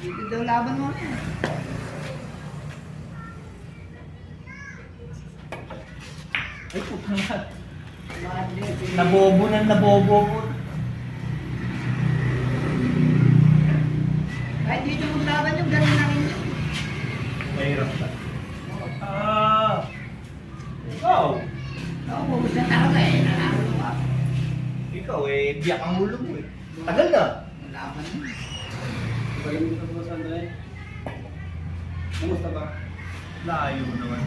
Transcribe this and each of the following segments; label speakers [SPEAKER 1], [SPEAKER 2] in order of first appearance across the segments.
[SPEAKER 1] Dito daw laban mo.
[SPEAKER 2] Ay, putang na. Nabobo na nabobo ko.
[SPEAKER 1] Kahit dito maglaban yung galing na rin yun.
[SPEAKER 2] Mahirap na. Ikaw.
[SPEAKER 1] Oo, bubos na talaga eh. Nanalo mo ako.
[SPEAKER 2] Ikaw eh, biyak ang ulo mo eh. Tagal na.
[SPEAKER 1] Laban mo.
[SPEAKER 3] Palimit ako sa Andre. Kamusta ba?
[SPEAKER 2] Layo naman.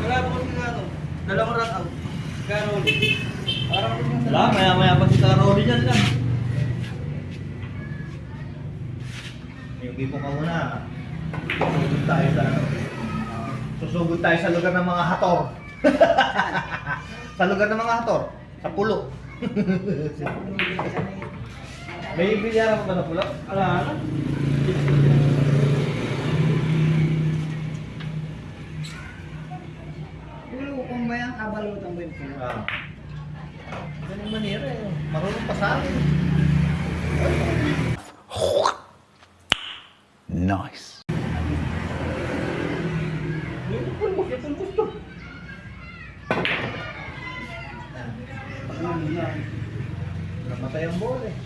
[SPEAKER 3] Wala po kasi nga ano. Dalawang run out. Gano ulit. Parang ako yung
[SPEAKER 2] Wala, maya-maya pa si Karoli dyan lang. Yung ipo ka muna. Susugod tayo sa ano. Susugod tayo sa lugar ng mga hator. Sa lugar ng mga hator. Sa pulo. May bilyaran mo ba na pulo?
[SPEAKER 3] Wala na.
[SPEAKER 1] Pulo kung ba yung kabalutan ba yung pulo?
[SPEAKER 2] Ah. Ganun manira eh. Marunong pa sa akin.
[SPEAKER 4] Nice.
[SPEAKER 2] Pulpos to. Namatay ang ball eh.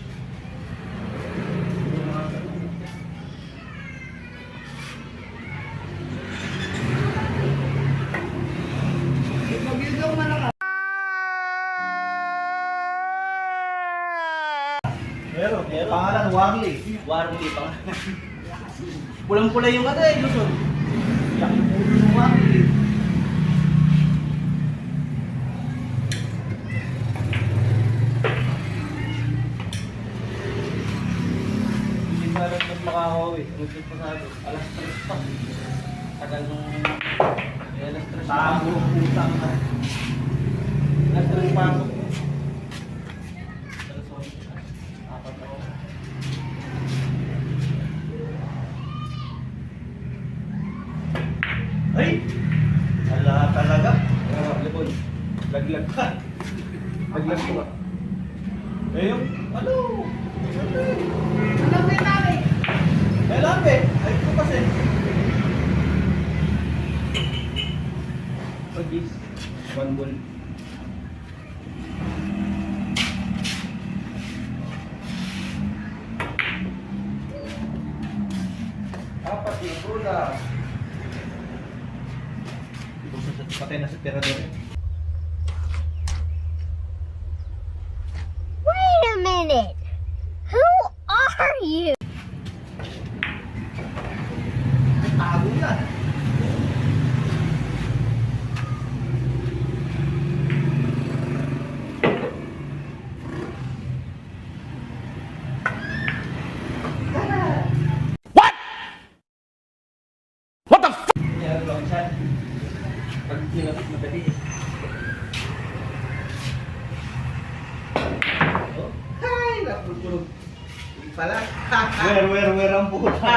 [SPEAKER 1] Pag-yun daw malakas.
[SPEAKER 2] Meron. Pangalan, Warley.
[SPEAKER 3] Warmly pa nga. Pulang-pula yung ano eh, Luzon.
[SPEAKER 2] Yak yung ulo ng Warley.
[SPEAKER 3] Hindi pa alam kung makakawi. Luzon pa sabi. Alas 3 pa. Tagal nung... Alas 3 pa.
[SPEAKER 2] Tago ang putang na.
[SPEAKER 3] Alas 3 pa ako. Alas 11. Apat ako.
[SPEAKER 2] Ay! Ala talaga.
[SPEAKER 3] Liboy. Laglag ka. Laglag ko ba?
[SPEAKER 2] Eh yung, ano?
[SPEAKER 1] Alam mo yung namin.
[SPEAKER 2] Eh lambe. Ay ito kasi.
[SPEAKER 3] Pag-is. One ball.
[SPEAKER 2] Apat yung pula. Patay na si Tirador.
[SPEAKER 5] Wait a minute. Who are you?
[SPEAKER 2] Tago yan.
[SPEAKER 3] Meron lang siya. Pag sinapit madali.
[SPEAKER 2] Ay, napulpulog. Pala.
[SPEAKER 3] Where ang puta?